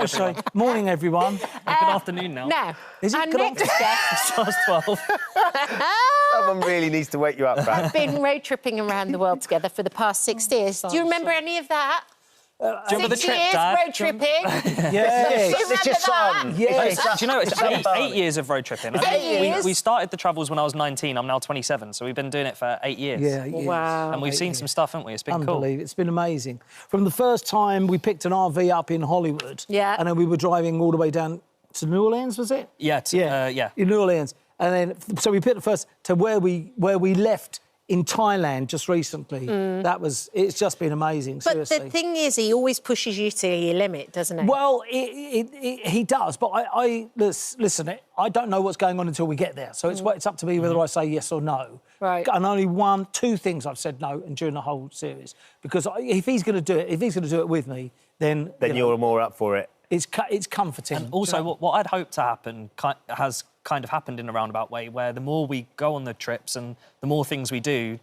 sorry. Morning, everyone. Good afternoon now. Now, Is it our good next guest It's past 12. Someone really needs to wake you up, Brad. have been road tripping around the world together for the past 6 years. Do you remember any of that? Do you remember the 6 trip, years Dad? road tripping. Yes. It's your son. Yes. Do you know, it's 8 years of road tripping. I think 8 years? we started the travels when I was 19. I'm now 27, so we've been doing it for 8 years. Yeah, yes. Wow. And we've seen some stuff, haven't we? It's been cool. Unbelievable. It's been amazing. From the first time we picked an RV up in Hollywood, Yeah. and then we were driving all the way down to New Orleans, was it? Yeah, in New Orleans, and then so we picked the first to where we left in Thailand just recently. It's just been amazing. But Seriously. the thing is, he always pushes you to your limit, doesn't he? Well, he does, but listen. I don't know what's going on until we get there, so it's up to me whether I say yes or no. Right. And only two things I've said no, and during the whole series, because if he's going to do it, with me, then You're more up for it. It's comforting. And also, what I'd hoped to happen has kind of happened in a roundabout way, where the more we go on the trips and the more things we do,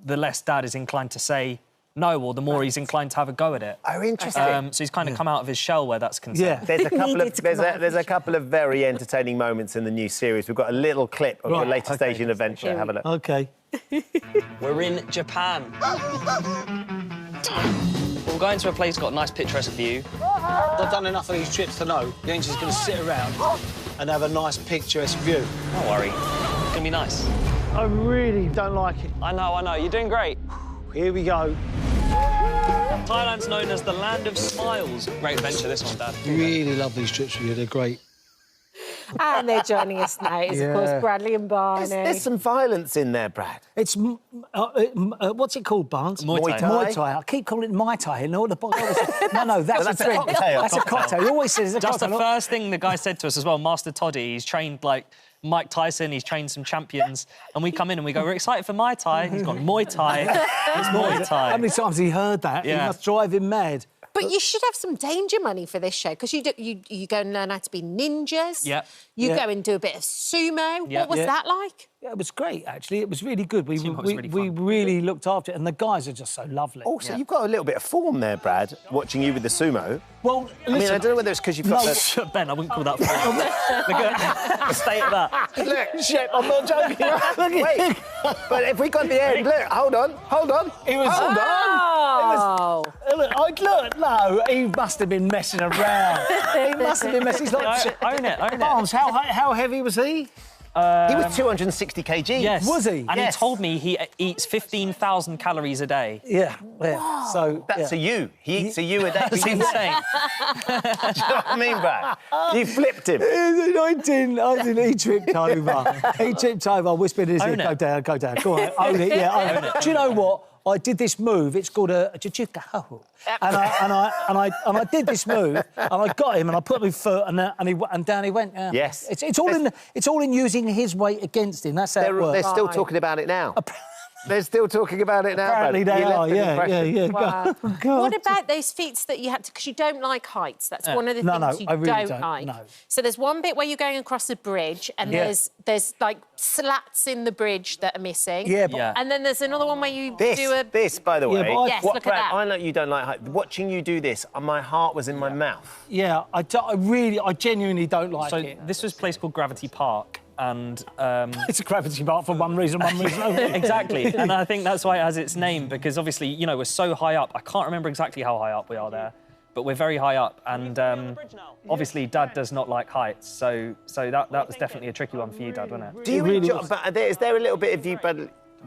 the less Dad is inclined to say no, or the more he's inclined to have a go at it. Oh, interesting. So he's kind of come out of his shell where that's concerned. Yeah. There's a couple of very entertaining moments in the new series. We've got a little clip of your latest Asian adventure. Have a look. Okay. We're in Japan. We're going to a place that's got a nice picturesque view. I've done enough of these trips to know the engine's going to sit around and have a nice picturesque view. Don't worry, it's going to be nice. I really don't like it. I know, you're doing great. Here we go. Thailand's known as the land of smiles. Great adventure, this one, Dad. Really love these trips with you, they're great. And they're joining us now, is, of course, Bradley and Barney. There's some violence in there, Brad. It's what's it called, Barnes? Muay Thai. Muay Thai. I keep calling it Mai Tai. No, that's a drink. cocktail. That's a cocktail. He always says it's a Just cocktail. the first thing the guy said to us as well, Master Toddy, he's trained like Mike Tyson, he's trained some champions, and we come in and we go, we're excited for Mai Tai. He's gone, Muay Thai. It's Muay Thai. How many times has he heard that? Yeah. It must drive him mad. But you should have some danger money for this show, because you go and learn how to be ninjas. Yeah. You Yeah. go and do a bit of sumo. Yeah. What was Yeah. that like? Yeah, it was great, actually. It was really good. We really really looked after it, and the guys are just so lovely. Also, you've got a little bit of form there, Brad, watching you with the sumo. Well, I mean, I don't know whether it's because you've got the... Ben, I wouldn't call that fun. Look at the state of that. Look, shit, I'm not joking. Wait, but if we got the end, look, hold on. It was... Hold on. Look, no, he must have been messing around. He must have been messing. He's like, Own it. Barnes, how heavy was he? He was 260 kg. Yes. Was he? And Yes. he told me he eats 15,000 calories a day. Yeah. So That's yeah. a you. He eats a you a day. That's Do you know insane. what I mean, Brad? You flipped him. I didn't. He tripped over. He tripped over, whispered in his ear, Own it. go down. Go on, own it, yeah, own it. Do you know what? I did this move. It's called a jiu-jitsu. And I did this move, and I got him, and I put my foot, and down he went. Yeah. Yes. It's all in using his weight against him. That's how it works. They're still talking about it now. They're still talking about it now, Apparently Brad. they You left are. an Yeah. impression. Wow. God. What about those feats that you had to... Because you don't like heights. That's one of the No, things no, you I really don't like. no. So there's one bit where you're going across the bridge, and Yeah. there's like slats in the bridge that are missing. Yeah, but- Yeah. And then there's another one where you do a... This, by the way, but I- Yes, look at Brad, that. I know you don't like height. Watching you do this, my heart was in my mouth. Yeah, I genuinely don't like So it. this was a place called Gravity Park, and It's a gravity park for one reason only. exactly, and I think that's why it has its name, because obviously, you know, we're so high up. I can't remember exactly how high up we are there, but we're very high up, and obviously, Dad does not like heights, so that was definitely a tricky one for you, Dad, wasn't it? Do you really enjoy... was. But is there a little bit of you,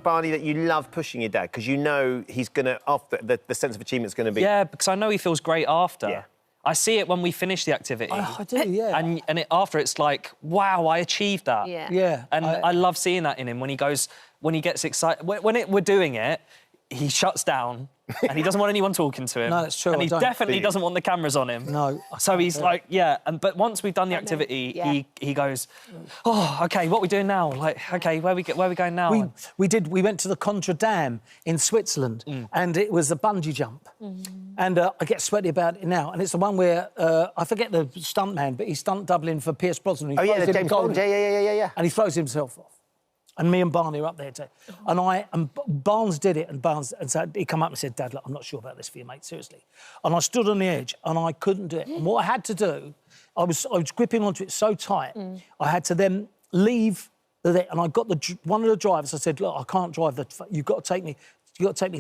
Barney, that you love pushing your dad? Because you know he's going to... The sense of achievement's going to be... Yeah, because I know he feels great after. Yeah. I see it when we finish the activity. I do, yeah. And after it's like, wow, I achieved that. Yeah. Yeah. And I love seeing that in him when he gets excited. We're doing it, he shuts down and he doesn't want anyone talking to him. No, that's true, And I he don't. definitely doesn't want the cameras on him. No. So he's like, yeah. But once we've done the activity, Yeah. he goes, oh, OK, what are we doing now? Like, OK, where are we going now? We went to the Contra Dam in Switzerland, and it was a bungee jump. And I get sweaty about it now. And it's the one where I forget the stunt man, but he's stunt doubling for Pierce Brosnan. He Oh, yeah, throws the in James golden- Bond. Yeah. And he throws himself off. And me and Barney were up there too. And Barnes did it, and so he come up and said, Dad, look, I'm not sure about this for you, mate, seriously. And I stood on the edge, and I couldn't do it. And what I had to do, I was gripping onto it so tight, I had to then leave and I got one of the drivers, I said, look, I can't drive, you've got to take me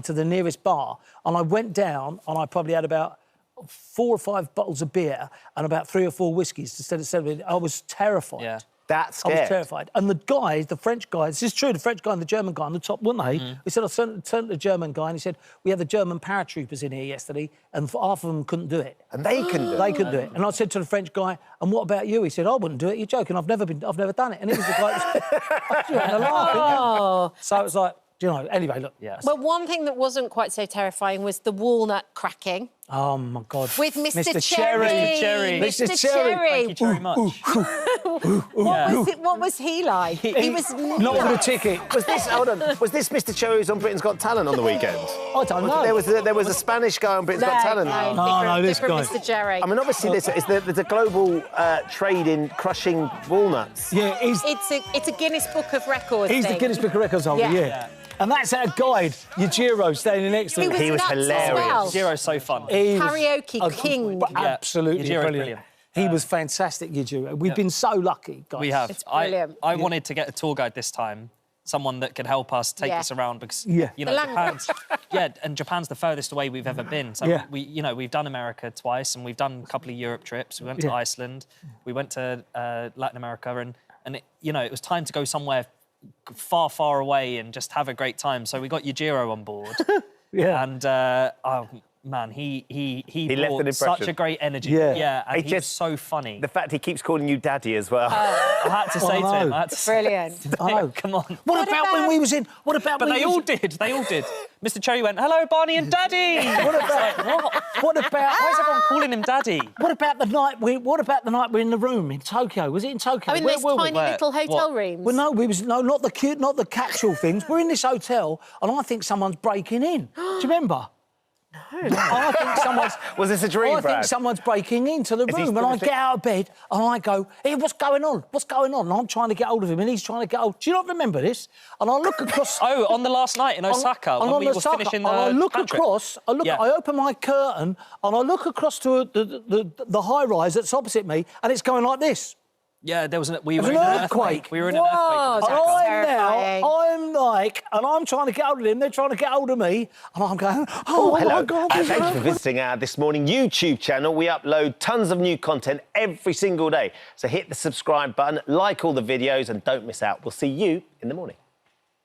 to the nearest bar. And I went down, and I probably had about 4 or 5 bottles of beer and about 3 or 4 whiskies instead of 7. I was terrified. Yeah. That's scary. I was terrified. And the French guys, this is true, the French guy and the German guy on the top, weren't they? He said, I turned to the German guy and he said, we had the German paratroopers in here yesterday and half of them couldn't do it. And they couldn't do it? They couldn't do it. And I said to the French guy, and what about you? He said, I wouldn't do it. You're joking. I've never done it. And it was the guy that was laughing. So it was like, you know, anyway, look. Yeah. Well, one thing that wasn't quite so terrifying was the walnut cracking. Oh, my God. With Mr. Cherry. Mr. Cherry. Mr. Cherry. Thank you very much. What was he like? He was not with a ticket. Was this Mr. Cherry who's on Britain's Got Talent on the weekend? I don't know. There was a Spanish guy on Britain's Got Talent. No, this guy. Mr. Cherry. I mean, obviously, there's a global trade in crushing walnuts. Yeah, It's a Guinness Book of Records he's thing. the Guinness Book of Records holder, yeah. And that's our guide, Yujiro, standing next to him. He was hilarious. Well. Yujiro's so fun. Karaoke king. Absolutely Yujiro's brilliant. He was fantastic, Yujiro. We've been so lucky, guys. We have. It's brilliant. I wanted to get a tour guide this time, someone that could help us take us around because, you know, Japan's the furthest away we've ever been. So we've done America twice and we've done a couple of Europe trips. We went to Iceland, we went to Latin America, and it was time to go somewhere far, far away and just have a great time. So we got Yujiro on board. And man, he brought such a great energy. Yeah, and he was so funny. The fact he keeps calling you Daddy as well. I had to say to him, Brilliant. I know. Come on. What about when we was in? What about? But they all did. Mr. Cherry went, hello, Barney and Daddy. What about? What about? Why is everyone calling him Daddy? What about the night? What about the night we're in the room in Tokyo? Was it in Tokyo? Oh, in those tiny little hotel rooms? Well, no, not the cute, not the capsule things. We're in this hotel, and I think someone's breaking in. Do you remember? No. I think someone's... Was this a dream, I Brad? think someone's breaking into the room, and I get out of bed, and I go, hey, what's going on? What's going on? And I'm trying to get hold of him, and he's trying to get hold... Do you not remember this? And I look across... Oh, on the last night in Osaka, when we were finishing the I look country. across, I open my curtain, and I look across to the high-rise that's opposite me, and it's going like this. Yeah, we There's were in an an earthquake. We were in an earthquake. I'm trying to get hold of him, they're trying to get hold of me, and I'm going, oh hello. my God. Thank you for visiting our This Morning YouTube channel. We upload tons of new content every single day. So hit the subscribe button, like all the videos, and don't miss out. We'll see you in the morning.